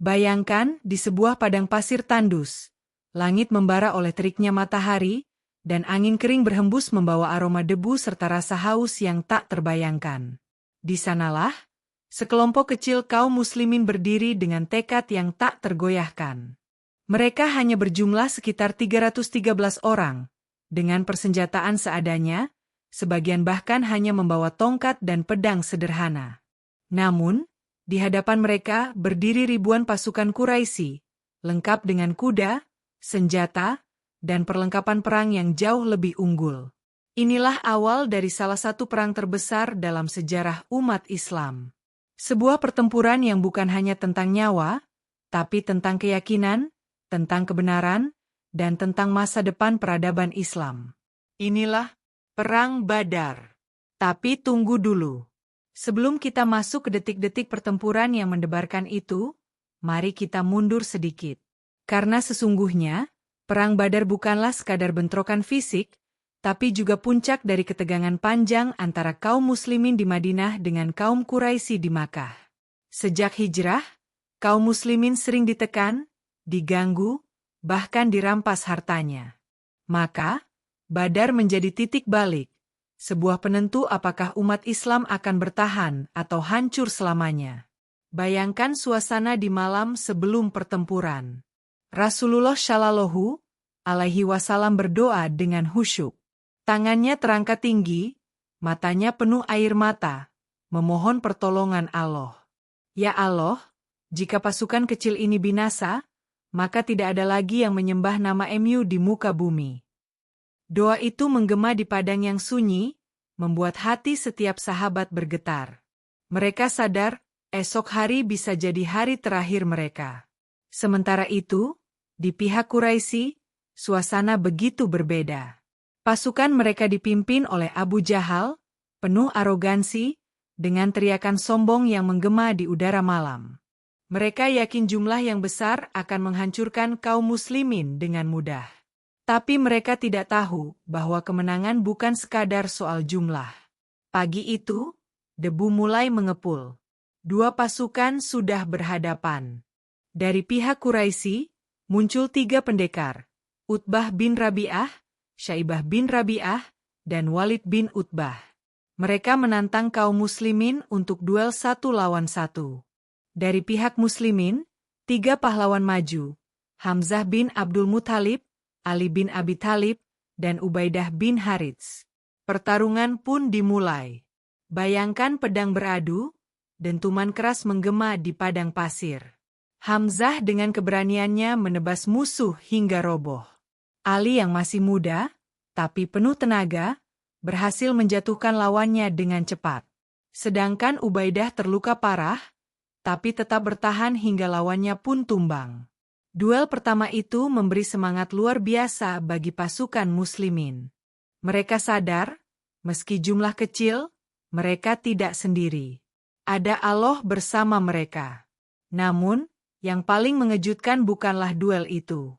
Bayangkan di sebuah padang pasir tandus, langit membara oleh teriknya matahari, dan angin kering berhembus membawa aroma debu serta rasa haus yang tak terbayangkan. Di sanalah, sekelompok kecil kaum muslimin berdiri dengan tekad yang tak tergoyahkan. Mereka hanya berjumlah sekitar 313 orang, dengan persenjataan seadanya, sebagian bahkan hanya membawa tongkat dan pedang sederhana. Namun, di hadapan mereka berdiri ribuan pasukan Quraisy, lengkap dengan kuda, senjata, dan perlengkapan perang yang jauh lebih unggul. Inilah awal dari salah satu perang terbesar dalam sejarah umat Islam. Sebuah pertempuran yang bukan hanya tentang nyawa, tapi tentang keyakinan, tentang kebenaran, dan tentang masa depan peradaban Islam. Inilah Perang Badar. Tapi tunggu dulu. Sebelum kita masuk ke detik-detik pertempuran yang mendebarkan itu, mari kita mundur sedikit. Karena sesungguhnya, Perang Badar bukanlah sekadar bentrokan fisik, tapi juga puncak dari ketegangan panjang antara kaum muslimin di Madinah dengan kaum Quraisy di Makkah. Sejak hijrah, kaum muslimin sering ditekan, diganggu, bahkan dirampas hartanya. Maka, Badar menjadi titik balik, sebuah penentu apakah umat Islam akan bertahan atau hancur selamanya. Bayangkan suasana di malam sebelum pertempuran. Rasulullah Shallallahu Alaihi Wasallam berdoa dengan khusyuk. Tangannya terangkat tinggi, matanya penuh air mata, memohon pertolongan Allah. Ya Allah, jika pasukan kecil ini binasa, maka tidak ada lagi yang menyembah nama MU di muka bumi. Doa itu menggema di padang yang sunyi, membuat hati setiap sahabat bergetar. Mereka sadar, esok hari bisa jadi hari terakhir mereka. Sementara itu, di pihak Quraisy, suasana begitu berbeda. Pasukan mereka dipimpin oleh Abu Jahal, penuh arogansi, dengan teriakan sombong yang menggema di udara malam. Mereka yakin jumlah yang besar akan menghancurkan kaum muslimin dengan mudah. Tapi mereka tidak tahu bahwa kemenangan bukan sekadar soal jumlah. Pagi itu, debu mulai mengepul. Dua pasukan sudah berhadapan. Dari pihak Quraisy, muncul tiga pendekar, Utbah bin Rabi'ah, Syaibah bin Rabi'ah, dan Walid bin Utbah. Mereka menantang kaum muslimin untuk duel 1 lawan 1. Dari pihak muslimin, 3 pahlawan maju, Hamzah bin Abdul Muthalib, Ali bin Abi Thalib, dan Ubaidah bin Harits. Pertarungan pun dimulai. Bayangkan pedang beradu, dentuman keras menggema di padang pasir. Hamzah dengan keberaniannya menebas musuh hingga roboh. Ali yang masih muda, tapi penuh tenaga, berhasil menjatuhkan lawannya dengan cepat. Sedangkan Ubaidah terluka parah, tapi tetap bertahan hingga lawannya pun tumbang. Duel pertama itu memberi semangat luar biasa bagi pasukan muslimin. Mereka sadar, meski jumlah kecil, mereka tidak sendiri. Ada Allah bersama mereka. Namun, yang paling mengejutkan bukanlah duel itu,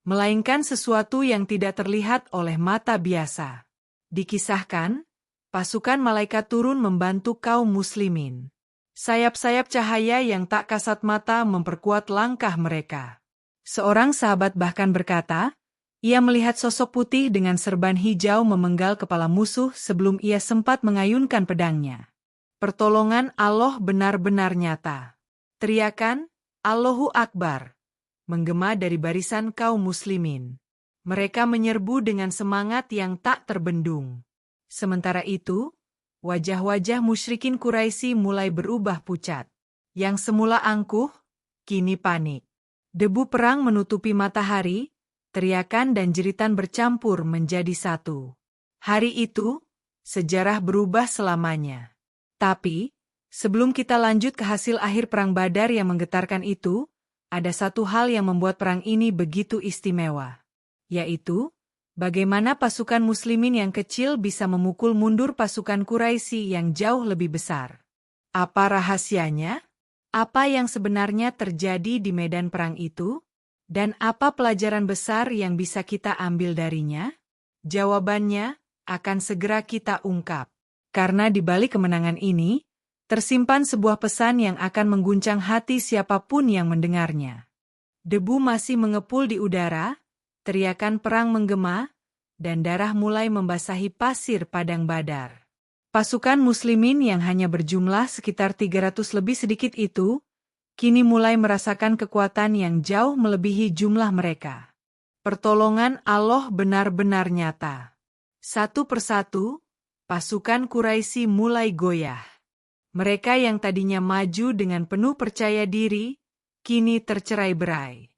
melainkan sesuatu yang tidak terlihat oleh mata biasa. Dikisahkan, pasukan malaikat turun membantu kaum muslimin. Sayap-sayap cahaya yang tak kasat mata memperkuat langkah mereka. Seorang sahabat bahkan berkata, ia melihat sosok putih dengan serban hijau memenggal kepala musuh sebelum ia sempat mengayunkan pedangnya. Pertolongan Allah benar-benar nyata. Teriakan, Allahu Akbar, menggema dari barisan kaum muslimin. Mereka menyerbu dengan semangat yang tak terbendung. Sementara itu, wajah-wajah musyrikin Quraisy mulai berubah pucat. Yang semula angkuh, kini panik. Debu perang menutupi matahari, teriakan dan jeritan bercampur menjadi satu. Hari itu, sejarah berubah selamanya. Tapi, sebelum kita lanjut ke hasil akhir Perang Badar yang menggetarkan itu, ada satu hal yang membuat perang ini begitu istimewa. Yaitu, bagaimana pasukan muslimin yang kecil bisa memukul mundur pasukan Quraisy yang jauh lebih besar. Apa rahasianya? Apa yang sebenarnya terjadi di medan perang itu? Dan apa pelajaran besar yang bisa kita ambil darinya? Jawabannya akan segera kita ungkap. Karena di balik kemenangan ini, Tersimpan sebuah pesan yang akan mengguncang hati siapapun yang mendengarnya. Debu masih mengepul di udara, teriakan perang menggema, dan darah mulai membasahi pasir padang Badar. Pasukan muslimin yang hanya berjumlah sekitar 300 lebih sedikit itu, kini mulai merasakan kekuatan yang jauh melebihi jumlah mereka. Pertolongan Allah benar-benar nyata. Satu persatu, pasukan Quraisy mulai goyah. Mereka yang tadinya maju dengan penuh percaya diri, kini tercerai-berai.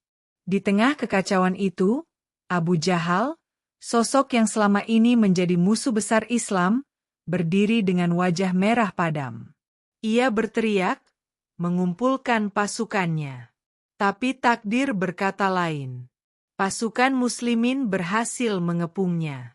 Di tengah kekacauan itu, Abu Jahal, sosok yang selama ini menjadi musuh besar Islam, berdiri dengan wajah merah padam. Ia berteriak, mengumpulkan pasukannya. Tapi takdir berkata lain. Pasukan muslimin berhasil mengepungnya.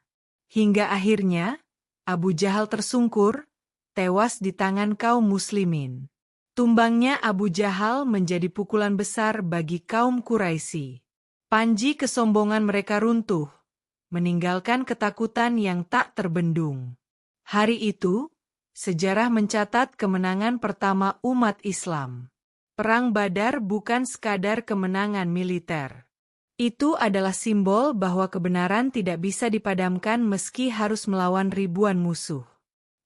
Hingga akhirnya, Abu Jahal tersungkur, tewas di tangan kaum muslimin. Tumbangnya Abu Jahal menjadi pukulan besar bagi kaum Quraisy. Panji kesombongan mereka runtuh, meninggalkan ketakutan yang tak terbendung. Hari itu, sejarah mencatat kemenangan pertama umat Islam. Perang Badar bukan sekadar kemenangan militer. Itu adalah simbol bahwa kebenaran tidak bisa dipadamkan meski harus melawan ribuan musuh.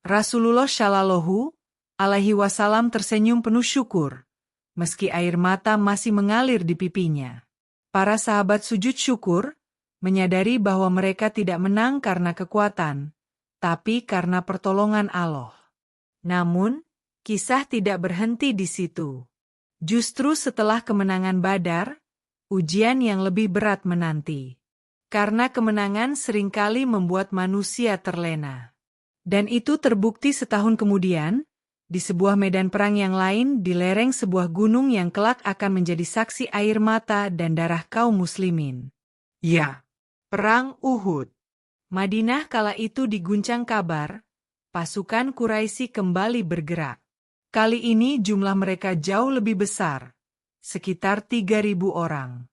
Rasulullah Shallallahu Alaihi Wasallam tersenyum penuh syukur, meski air mata masih mengalir di pipinya. Para sahabat sujud syukur, menyadari bahwa mereka tidak menang karena kekuatan, tapi karena pertolongan Allah. Namun, kisah tidak berhenti di situ. Justru setelah kemenangan Badar, ujian yang lebih berat menanti. Karena kemenangan seringkali membuat manusia terlena. Dan itu terbukti setahun kemudian, di sebuah medan perang yang lain di lereng sebuah gunung yang kelak akan menjadi saksi air mata dan darah kaum muslimin. Ya, Perang Uhud. Madinah kala itu diguncang kabar, pasukan Quraisy kembali bergerak. Kali ini jumlah mereka jauh lebih besar, sekitar 3.000 orang.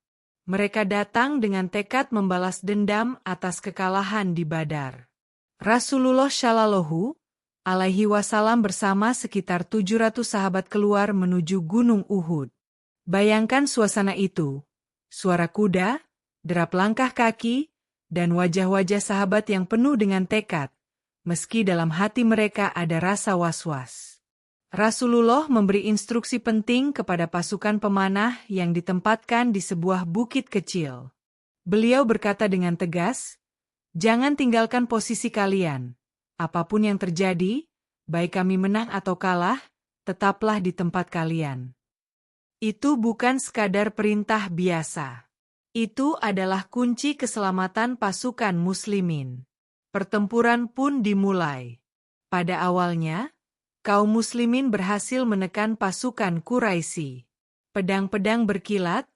Mereka datang dengan tekad membalas dendam atas kekalahan di Badar. Rasulullah Shallallahu Alaihi Wasallam bersama sekitar 700 sahabat keluar menuju Gunung Uhud. Bayangkan suasana itu, suara kuda, derap langkah kaki, dan wajah-wajah sahabat yang penuh dengan tekad, meski dalam hati mereka ada rasa was-was. Rasulullah memberi instruksi penting kepada pasukan pemanah yang ditempatkan di sebuah bukit kecil. Beliau berkata dengan tegas, "Jangan tinggalkan posisi kalian. Apapun yang terjadi, baik kami menang atau kalah, tetaplah di tempat kalian." Itu bukan sekadar perintah biasa. Itu adalah kunci keselamatan pasukan muslimin. Pertempuran pun dimulai. Pada awalnya, kaum muslimin berhasil menekan pasukan Quraisy. Pedang-pedang berkilat,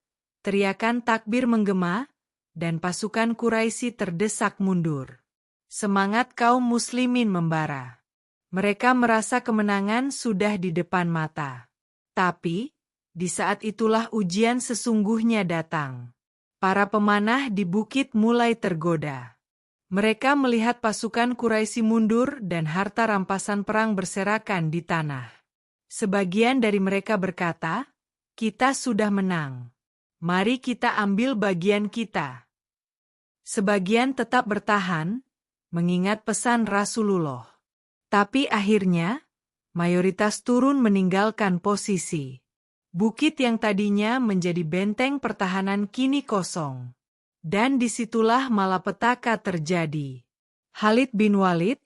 teriakan takbir menggema, dan pasukan Quraisy terdesak mundur. Semangat kaum muslimin membara. Mereka merasa kemenangan sudah di depan mata. Tapi, di saat itulah ujian sesungguhnya datang. Para pemanah di bukit mulai tergoda. Mereka melihat pasukan Quraisy mundur dan harta rampasan perang berserakan di tanah. Sebagian dari mereka berkata, "Kita sudah menang. Mari kita ambil bagian kita." Sebagian tetap bertahan, mengingat pesan Rasulullah. Tapi akhirnya, mayoritas turun meninggalkan posisi. Bukit yang tadinya menjadi benteng pertahanan kini kosong. Dan disitulah malapetaka terjadi. Khalid bin Walid,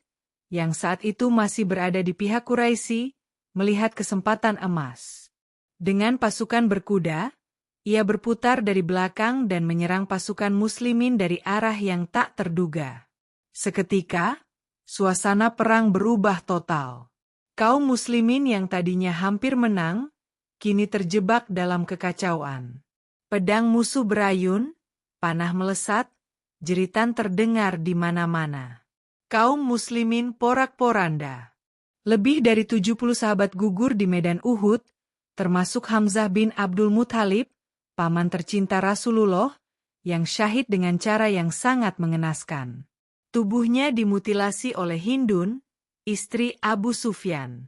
yang saat itu masih berada di pihak Quraisy, melihat kesempatan emas. Dengan pasukan berkuda, ia berputar dari belakang dan menyerang pasukan muslimin dari arah yang tak terduga. Seketika, suasana perang berubah total. Kaum muslimin yang tadinya hampir menang, kini terjebak dalam kekacauan. Pedang musuh berayun, panah melesat, jeritan terdengar di mana-mana. Kaum muslimin porak-poranda. Lebih dari 70 sahabat gugur di medan Uhud, termasuk Hamzah bin Abdul Muthalib, paman tercinta Rasulullah, yang syahid dengan cara yang sangat mengenaskan. Tubuhnya dimutilasi oleh Hindun, istri Abu Sufyan.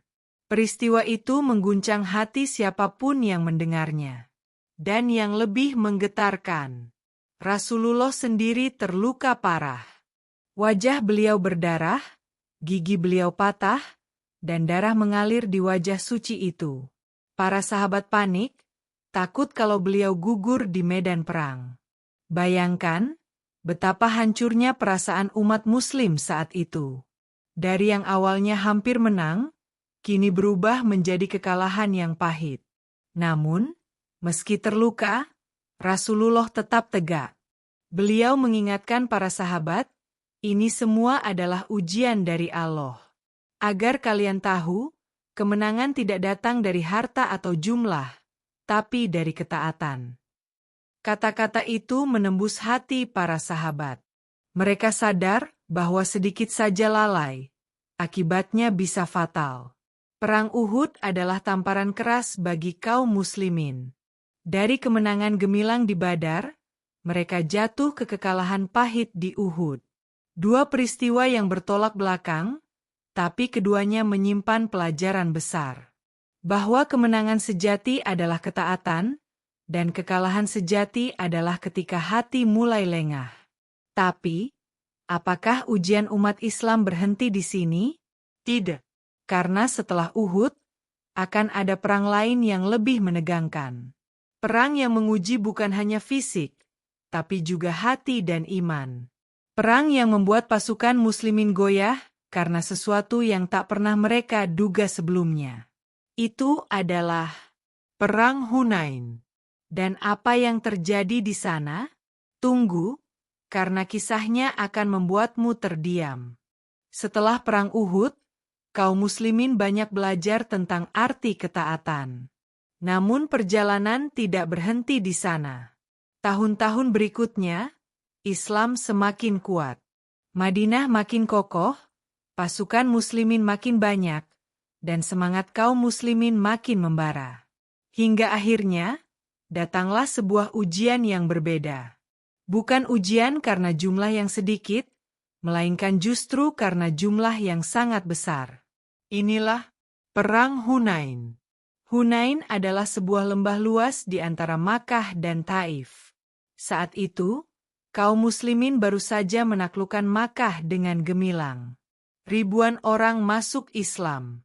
Peristiwa itu mengguncang hati siapapun yang mendengarnya. Dan yang lebih menggetarkan, Rasulullah sendiri terluka parah. Wajah beliau berdarah, gigi beliau patah, dan darah mengalir di wajah suci itu. Para sahabat panik, takut kalau beliau gugur di medan perang. Bayangkan betapa hancurnya perasaan umat Muslim saat itu. Dari yang awalnya hampir menang, kini berubah menjadi kekalahan yang pahit. Namun, meski terluka, Rasulullah tetap tegak. Beliau mengingatkan para sahabat, ini semua adalah ujian dari Allah. Agar kalian tahu, kemenangan tidak datang dari harta atau jumlah, tapi dari ketaatan. Kata-kata itu menembus hati para sahabat. Mereka sadar bahwa sedikit saja lalai, akibatnya bisa fatal. Perang Uhud adalah tamparan keras bagi kaum muslimin. Dari kemenangan gemilang di Badar, mereka jatuh ke kekalahan pahit di Uhud. Dua peristiwa yang bertolak belakang, tapi keduanya menyimpan pelajaran besar. Bahwa kemenangan sejati adalah ketaatan, dan kekalahan sejati adalah ketika hati mulai lengah. Tapi, apakah ujian umat Islam berhenti di sini? Tidak. Karena setelah Uhud, akan ada perang lain yang lebih menegangkan. Perang yang menguji bukan hanya fisik, tapi juga hati dan iman. Perang yang membuat pasukan muslimin goyah karena sesuatu yang tak pernah mereka duga sebelumnya. Itu adalah Perang Hunain. Dan apa yang terjadi di sana? Tunggu, karena kisahnya akan membuatmu terdiam. Setelah Perang Uhud, kaum muslimin banyak belajar tentang arti ketaatan. Namun perjalanan tidak berhenti di sana. Tahun-tahun berikutnya, Islam semakin kuat. Madinah makin kokoh, pasukan muslimin makin banyak, dan semangat kaum muslimin makin membara. Hingga akhirnya, datanglah sebuah ujian yang berbeda. Bukan ujian karena jumlah yang sedikit, melainkan justru karena jumlah yang sangat besar. Inilah Perang Hunain. Hunain adalah sebuah lembah luas di antara Makkah dan Taif. Saat itu, kaum muslimin baru saja menaklukkan Makkah dengan gemilang. Ribuan orang masuk Islam.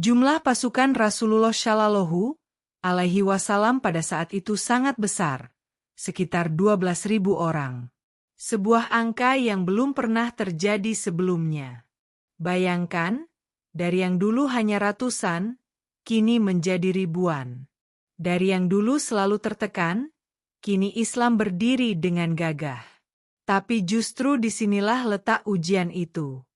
Jumlah pasukan Rasulullah Shallallahu Alaihi Wasallam pada saat itu sangat besar, sekitar 12.000 orang. Sebuah angka yang belum pernah terjadi sebelumnya. Bayangkan, dari yang dulu hanya ratusan, kini menjadi ribuan. Dari yang dulu selalu tertekan, kini Islam berdiri dengan gagah. Tapi justru disinilah letak ujian itu.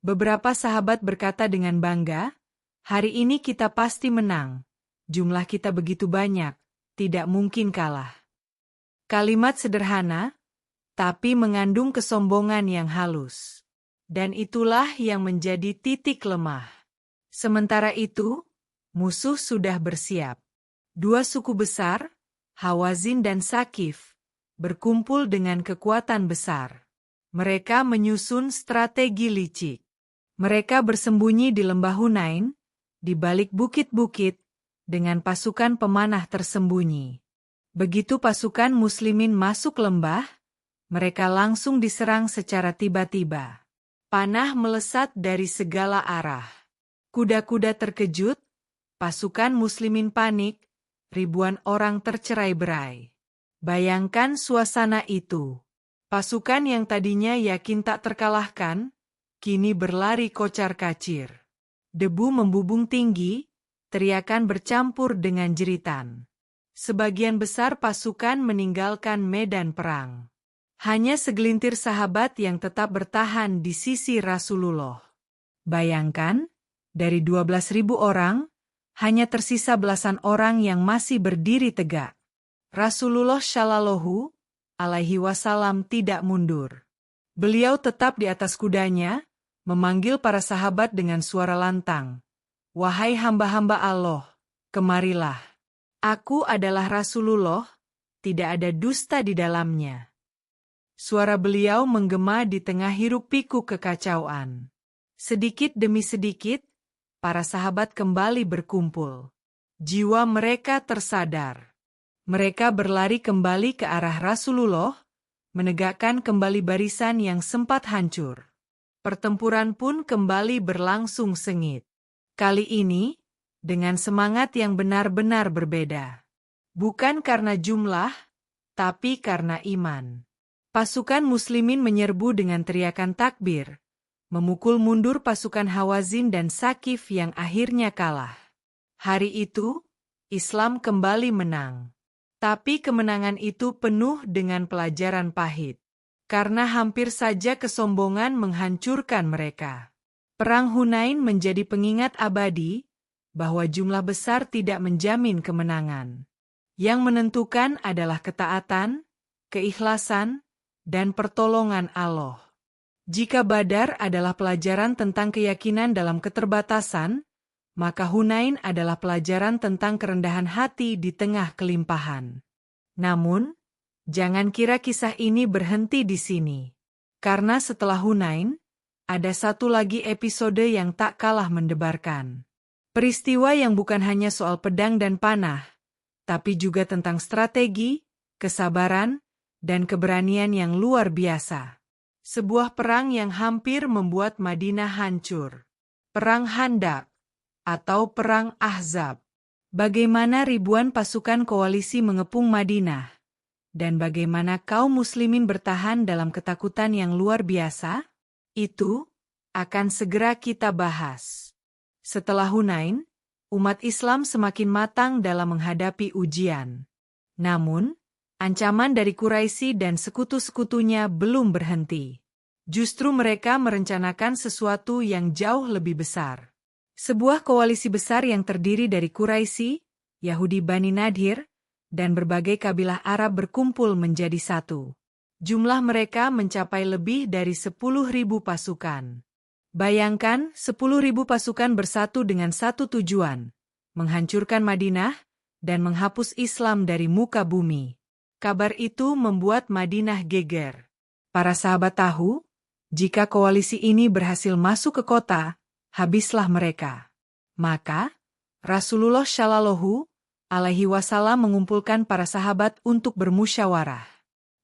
Beberapa sahabat berkata dengan bangga, hari ini kita pasti menang. Jumlah kita begitu banyak, tidak mungkin kalah. Kalimat sederhana, tapi mengandung kesombongan yang halus. Dan itulah yang menjadi titik lemah. Sementara itu, musuh sudah bersiap. Dua suku besar, Hawazin dan Sakif, berkumpul dengan kekuatan besar. Mereka menyusun strategi licik. Mereka bersembunyi di lembah Hunain, di balik bukit-bukit, dengan pasukan pemanah tersembunyi. Begitu pasukan muslimin masuk lembah, mereka langsung diserang secara tiba-tiba. Panah melesat dari segala arah. Kuda-kuda terkejut, pasukan muslimin panik, ribuan orang tercerai-berai. Bayangkan suasana itu. Pasukan yang tadinya yakin tak terkalahkan, kini berlari kocar-kacir. Debu membubung tinggi, teriakan bercampur dengan jeritan. Sebagian besar pasukan meninggalkan medan perang. Hanya segelintir sahabat yang tetap bertahan di sisi Rasulullah. Bayangkan, dari 12.000 orang, hanya tersisa belasan orang yang masih berdiri tegak. Rasulullah Shallallahu Alaihi Wasallam tidak mundur. Beliau tetap di atas kudanya, memanggil para sahabat dengan suara lantang. Wahai hamba-hamba Allah, kemarilah. Aku adalah Rasulullah, tidak ada dusta di dalamnya. Suara beliau menggema di tengah hiruk-pikuk kekacauan. Sedikit demi sedikit, para sahabat kembali berkumpul. Jiwa mereka tersadar. Mereka berlari kembali ke arah Rasulullah, menegakkan kembali barisan yang sempat hancur. Pertempuran pun kembali berlangsung sengit. Kali ini, dengan semangat yang benar-benar berbeda. Bukan karena jumlah, tapi karena iman. Pasukan muslimin menyerbu dengan teriakan takbir, memukul mundur pasukan Hawazin dan Sakif yang akhirnya kalah. Hari itu, Islam kembali menang. Tapi kemenangan itu penuh dengan pelajaran pahit. Karena hampir saja kesombongan menghancurkan mereka. Perang Hunain menjadi pengingat abadi, bahwa jumlah besar tidak menjamin kemenangan. Yang menentukan adalah ketaatan, keikhlasan, dan pertolongan Allah. Jika Badar adalah pelajaran tentang keyakinan dalam keterbatasan, maka Hunain adalah pelajaran tentang kerendahan hati di tengah kelimpahan. Namun, jangan kira kisah ini berhenti di sini. Karena setelah Hunain, ada satu lagi episode yang tak kalah mendebarkan. Peristiwa yang bukan hanya soal pedang dan panah, tapi juga tentang strategi, kesabaran, dan keberanian yang luar biasa. Sebuah perang yang hampir membuat Madinah hancur. Perang Khandaq, atau Perang Ahzab. Bagaimana ribuan pasukan koalisi mengepung Madinah, dan bagaimana kaum muslimin bertahan dalam ketakutan yang luar biasa? Itu akan segera kita bahas. Setelah Hunain, umat Islam semakin matang dalam menghadapi ujian. Namun, ancaman dari Quraisy dan sekutu-sekutunya belum berhenti. Justru mereka merencanakan sesuatu yang jauh lebih besar. Sebuah koalisi besar yang terdiri dari Quraisy, Yahudi Bani Nadhir, dan berbagai kabilah Arab berkumpul menjadi satu. Jumlah mereka mencapai lebih dari 10.000 pasukan. Bayangkan 10.000 pasukan bersatu dengan satu tujuan, menghancurkan Madinah dan menghapus Islam dari muka bumi. Kabar itu membuat Madinah geger. Para sahabat tahu, jika koalisi ini berhasil masuk ke kota, habislah mereka. Maka, Rasulullah Shallallahu Alaihi Wasallam mengumpulkan para sahabat untuk bermusyawarah.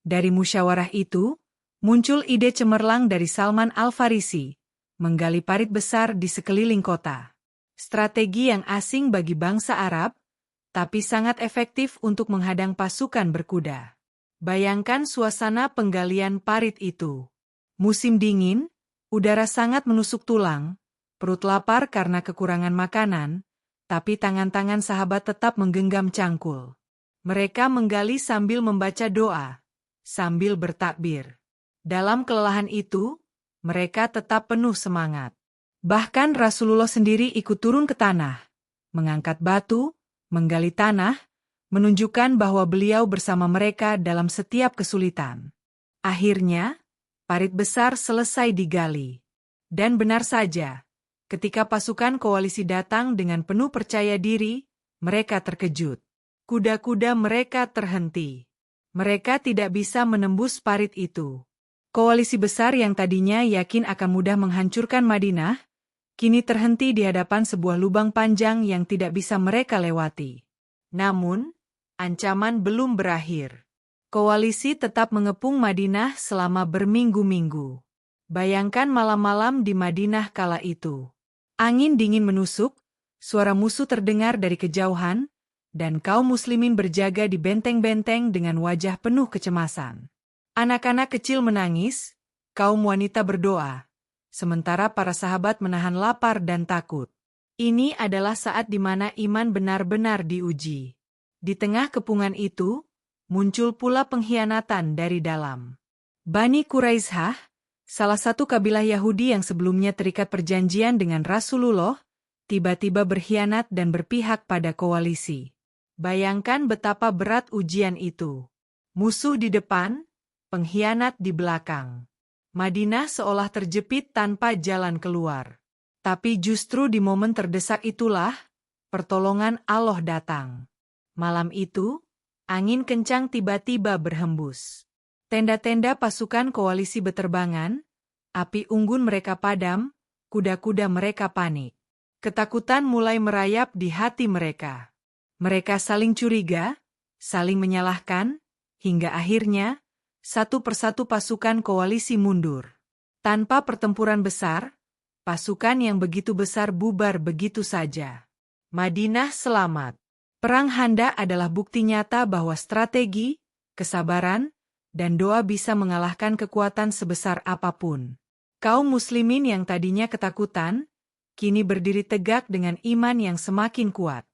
Dari musyawarah itu, muncul ide cemerlang dari Salman Al-Farisi, menggali parit besar di sekeliling kota. Strategi yang asing bagi bangsa Arab, tapi sangat efektif untuk menghadang pasukan berkuda. Bayangkan suasana penggalian parit itu. Musim dingin, udara sangat menusuk tulang, perut lapar karena kekurangan makanan, tapi tangan-tangan sahabat tetap menggenggam cangkul. Mereka menggali sambil membaca doa, sambil bertakbir. Dalam kelelahan itu, mereka tetap penuh semangat. Bahkan Rasulullah sendiri ikut turun ke tanah, mengangkat batu, menggali tanah, menunjukkan bahwa beliau bersama mereka dalam setiap kesulitan. Akhirnya, parit besar selesai digali. Dan benar saja, ketika pasukan koalisi datang dengan penuh percaya diri, mereka terkejut. Kuda-kuda mereka terhenti. Mereka tidak bisa menembus parit itu. Koalisi besar yang tadinya yakin akan mudah menghancurkan Madinah, kini terhenti di hadapan sebuah lubang panjang yang tidak bisa mereka lewati. Namun, ancaman belum berakhir. Koalisi tetap mengepung Madinah selama berminggu-minggu. Bayangkan malam-malam di Madinah kala itu. Angin dingin menusuk, suara musuh terdengar dari kejauhan, dan kaum muslimin berjaga di benteng-benteng dengan wajah penuh kecemasan. Anak-anak kecil menangis, kaum wanita berdoa, sementara para sahabat menahan lapar dan takut. Ini adalah saat di mana iman benar-benar diuji. Di tengah kepungan itu, muncul pula pengkhianatan dari dalam. Bani Quraisyah, salah satu kabilah Yahudi yang sebelumnya terikat perjanjian dengan Rasulullah, tiba-tiba berkhianat dan berpihak pada koalisi. Bayangkan betapa berat ujian itu. Musuh di depan, pengkhianat di belakang. Madinah seolah terjepit tanpa jalan keluar. Tapi justru di momen terdesak itulah, pertolongan Allah datang. Malam itu, angin kencang tiba-tiba berhembus. Tenda-tenda pasukan koalisi beterbangan, api unggun mereka padam, kuda-kuda mereka panik. Ketakutan mulai merayap di hati mereka. Mereka saling curiga, saling menyalahkan, hingga akhirnya, satu persatu pasukan koalisi mundur. Tanpa pertempuran besar, pasukan yang begitu besar bubar begitu saja. Madinah selamat. Perang Khandaq adalah bukti nyata bahwa strategi, kesabaran, dan doa bisa mengalahkan kekuatan sebesar apapun. Kaum muslimin yang tadinya ketakutan, kini berdiri tegak dengan iman yang semakin kuat.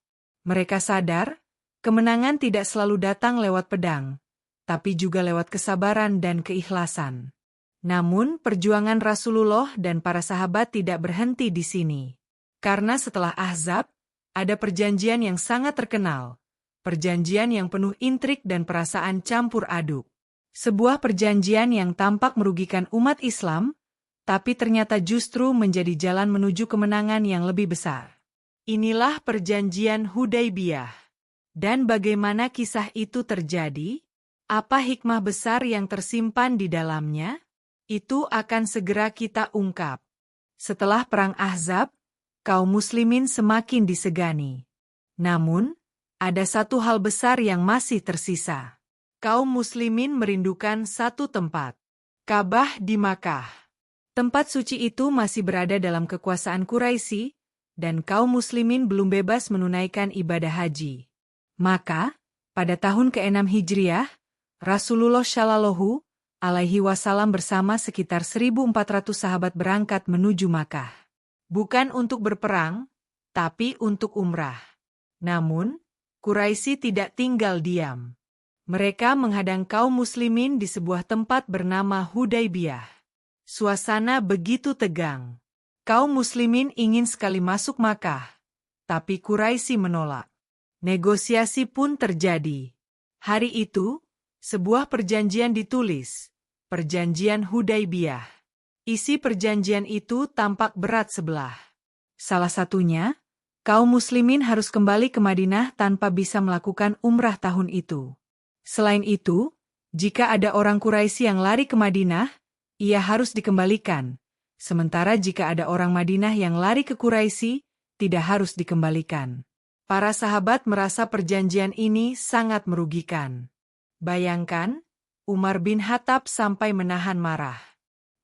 Mereka sadar, kemenangan tidak selalu datang lewat pedang, tapi juga lewat kesabaran dan keikhlasan. Namun, perjuangan Rasulullah dan para sahabat tidak berhenti di sini. Karena setelah Ahzab, ada perjanjian yang sangat terkenal. Perjanjian yang penuh intrik dan perasaan campur aduk. Sebuah perjanjian yang tampak merugikan umat Islam, tapi ternyata justru menjadi jalan menuju kemenangan yang lebih besar. Inilah perjanjian Hudaybiyah. Dan bagaimana kisah itu terjadi? Apa hikmah besar yang tersimpan di dalamnya? Itu akan segera kita ungkap. Setelah Perang Ahzab, kaum muslimin semakin disegani. Namun, ada satu hal besar yang masih tersisa. Kaum muslimin merindukan satu tempat. Ka'bah di Makkah. Tempat suci itu masih berada dalam kekuasaan Quraisy, dan kaum muslimin belum bebas menunaikan ibadah haji. Maka, pada tahun ke-6 Hijriah, Rasulullah Shallallahu Alaihi Wasallam bersama sekitar 1.400 sahabat berangkat menuju Makkah. Bukan untuk berperang, tapi untuk umrah. Namun, Quraisy tidak tinggal diam. Mereka menghadang kaum muslimin di sebuah tempat bernama Hudaybiyah. Suasana begitu tegang. Kaum muslimin ingin sekali masuk Makkah, tapi Quraisy menolak. Negosiasi pun terjadi. Hari itu, sebuah perjanjian ditulis, Perjanjian Hudaybiyah. Isi perjanjian itu tampak berat sebelah. Salah satunya, kaum muslimin harus kembali ke Madinah tanpa bisa melakukan umrah tahun itu. Selain itu, jika ada orang Quraisy yang lari ke Madinah, ia harus dikembalikan. Sementara jika ada orang Madinah yang lari ke Quraisy, tidak harus dikembalikan. Para sahabat merasa perjanjian ini sangat merugikan. Bayangkan, Umar bin Khattab sampai menahan marah.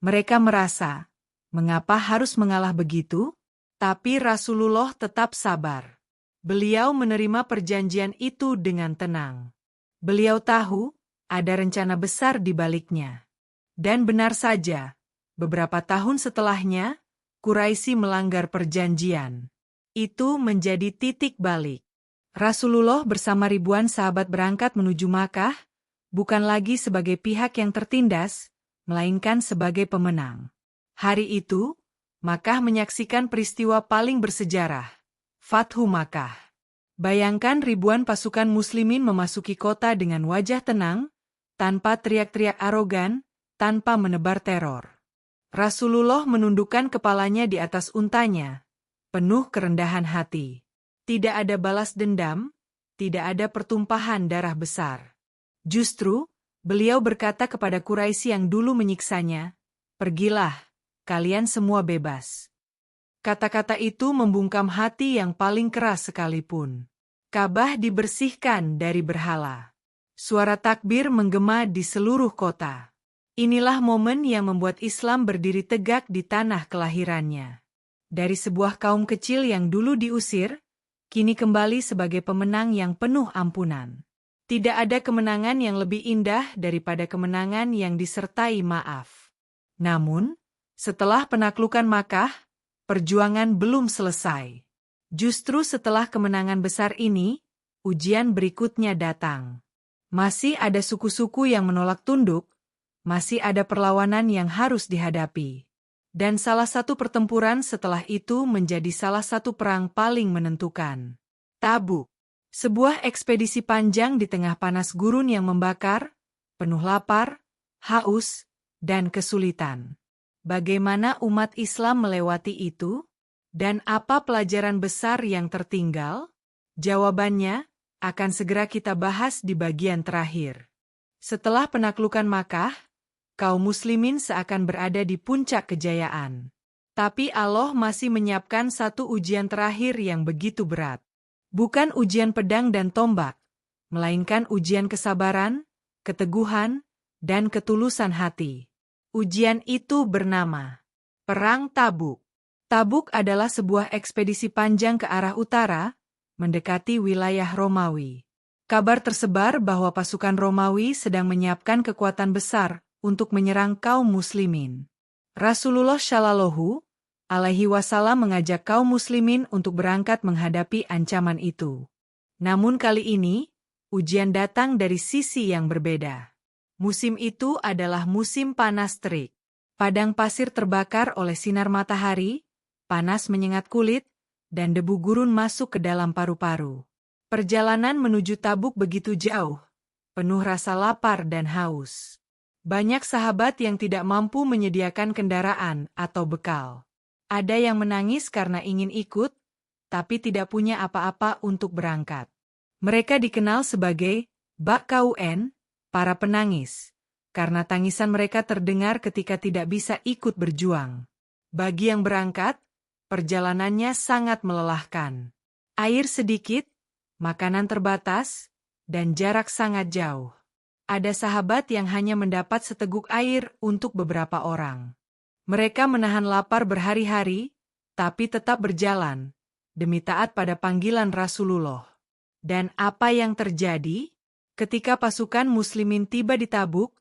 Mereka merasa, mengapa harus mengalah begitu? Tapi Rasulullah tetap sabar. Beliau menerima perjanjian itu dengan tenang. Beliau tahu, ada rencana besar di baliknya. Dan benar saja, beberapa tahun setelahnya, Quraisy melanggar perjanjian. Itu menjadi titik balik. Rasulullah bersama ribuan sahabat berangkat menuju Makkah, bukan lagi sebagai pihak yang tertindas, melainkan sebagai pemenang. Hari itu, Makkah menyaksikan peristiwa paling bersejarah, Fathu Makkah. Bayangkan ribuan pasukan muslimin memasuki kota dengan wajah tenang, tanpa teriak-teriak arogan, tanpa menebar teror. Rasulullah menundukkan kepalanya di atas untanya, penuh kerendahan hati. Tidak ada balas dendam, tidak ada pertumpahan darah besar. Justru, beliau berkata kepada Quraisy yang dulu menyiksanya, "Pergilah, kalian semua bebas." Kata-kata itu membungkam hati yang paling keras sekalipun. Ka'bah dibersihkan dari berhala. Suara takbir menggema di seluruh kota. Inilah momen yang membuat Islam berdiri tegak di tanah kelahirannya. Dari sebuah kaum kecil yang dulu diusir, kini kembali sebagai pemenang yang penuh ampunan. Tidak ada kemenangan yang lebih indah daripada kemenangan yang disertai maaf. Namun, setelah penaklukan Makkah, perjuangan belum selesai. Justru setelah kemenangan besar ini, ujian berikutnya datang. Masih ada suku-suku yang menolak tunduk, masih ada perlawanan yang harus dihadapi. Dan salah satu pertempuran setelah itu menjadi salah satu perang paling menentukan. Tabuk. Sebuah ekspedisi panjang di tengah panas gurun yang membakar, penuh lapar, haus, dan kesulitan. Bagaimana umat Islam melewati itu? Dan apa pelajaran besar yang tertinggal? Jawabannya akan segera kita bahas di bagian terakhir. Setelah penaklukan Makkah, kaum muslimin seakan berada di puncak kejayaan. Tapi Allah masih menyiapkan satu ujian terakhir yang begitu berat. Bukan ujian pedang dan tombak, melainkan ujian kesabaran, keteguhan, dan ketulusan hati. Ujian itu bernama Perang Tabuk. Tabuk adalah sebuah ekspedisi panjang ke arah utara, mendekati wilayah Romawi. Kabar tersebar bahwa pasukan Romawi sedang menyiapkan kekuatan besar untuk menyerang kaum muslimin. Rasulullah Shallallahu Alaihi Wasallam mengajak kaum muslimin untuk berangkat menghadapi ancaman itu. Namun kali ini, ujian datang dari sisi yang berbeda. Musim itu adalah musim panas terik. Padang pasir terbakar oleh sinar matahari, panas menyengat kulit, dan debu gurun masuk ke dalam paru-paru. Perjalanan menuju Tabuk begitu jauh, penuh rasa lapar dan haus. Banyak sahabat yang tidak mampu menyediakan kendaraan atau bekal. Ada yang menangis karena ingin ikut, tapi tidak punya apa-apa untuk berangkat. Mereka dikenal sebagai Bakaun, para penangis, karena tangisan mereka terdengar ketika tidak bisa ikut berjuang. Bagi yang berangkat, perjalanannya sangat melelahkan. Air sedikit, makanan terbatas, dan jarak sangat jauh. Ada sahabat yang hanya mendapat seteguk air untuk beberapa orang. Mereka menahan lapar berhari-hari, tapi tetap berjalan, demi taat pada panggilan Rasulullah. Dan apa yang terjadi? Ketika pasukan muslimin tiba di Tabuk,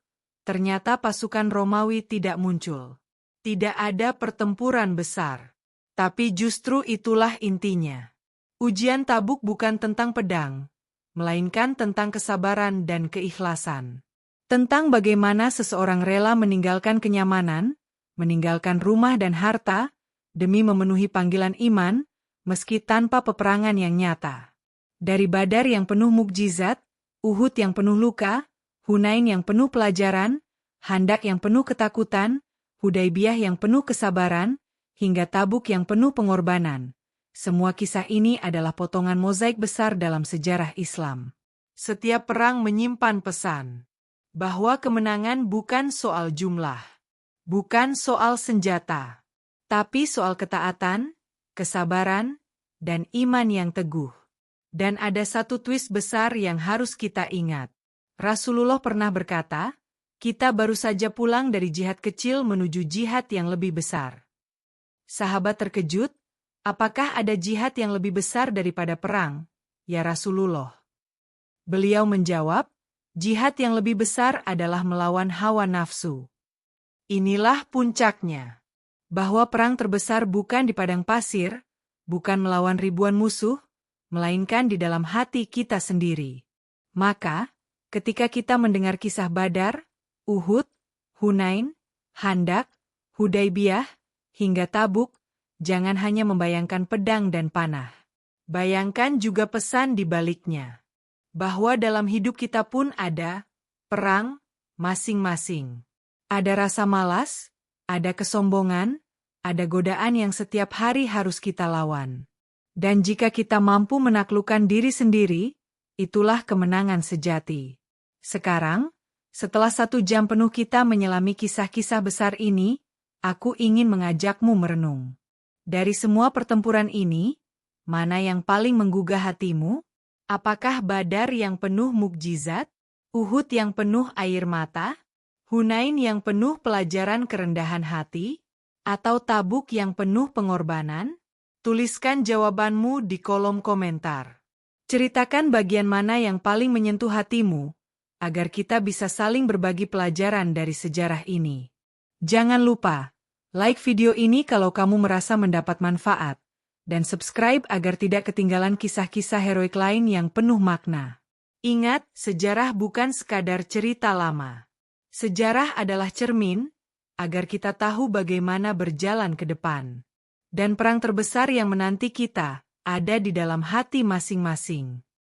ternyata pasukan Romawi tidak muncul. Tidak ada pertempuran besar. Tapi justru itulah intinya. Ujian Tabuk bukan tentang pedang, melainkan tentang kesabaran dan keikhlasan. Tentang bagaimana seseorang rela meninggalkan kenyamanan, meninggalkan rumah dan harta, demi memenuhi panggilan iman, meski tanpa peperangan yang nyata. Dari Badar yang penuh mukjizat, Uhud yang penuh luka, Hunain yang penuh pelajaran, Handak yang penuh ketakutan, Hudaybiyah yang penuh kesabaran, hingga Tabuk yang penuh pengorbanan. Semua kisah ini adalah potongan mozaik besar dalam sejarah Islam. Setiap perang menyimpan pesan bahwa kemenangan bukan soal jumlah, bukan soal senjata, tapi soal ketaatan, kesabaran, dan iman yang teguh. Dan ada satu twist besar yang harus kita ingat. Rasulullah pernah berkata, kita baru saja pulang dari jihad kecil menuju jihad yang lebih besar. Sahabat terkejut, apakah ada jihad yang lebih besar daripada perang, ya Rasulullah? Beliau menjawab, jihad yang lebih besar adalah melawan hawa nafsu. Inilah puncaknya. Bahwa perang terbesar bukan di padang pasir, bukan melawan ribuan musuh, melainkan di dalam hati kita sendiri. Maka, ketika kita mendengar kisah Badar, Uhud, Hunain, Handak, Hudaybiyah, hingga Tabuk, jangan hanya membayangkan pedang dan panah. Bayangkan juga pesan di baliknya. Bahwa dalam hidup kita pun ada perang masing-masing. Ada rasa malas, ada kesombongan, ada godaan yang setiap hari harus kita lawan. Dan jika kita mampu menaklukkan diri sendiri, itulah kemenangan sejati. Sekarang, setelah 1 jam penuh kita menyelami kisah-kisah besar ini, aku ingin mengajakmu merenung. Dari semua pertempuran ini, mana yang paling menggugah hatimu? Apakah Badar yang penuh mukjizat? Uhud yang penuh air mata? Hunain yang penuh pelajaran kerendahan hati? Atau Tabuk yang penuh pengorbanan? Tuliskan jawabanmu di kolom komentar. Ceritakan bagian mana yang paling menyentuh hatimu, agar kita bisa saling berbagi pelajaran dari sejarah ini. Jangan lupa, like video ini kalau kamu merasa mendapat manfaat, dan subscribe agar tidak ketinggalan kisah-kisah heroik lain yang penuh makna. Ingat, sejarah bukan sekadar cerita lama. Sejarah adalah cermin, agar kita tahu bagaimana berjalan ke depan. Dan perang terbesar yang menanti kita, ada di dalam hati masing-masing.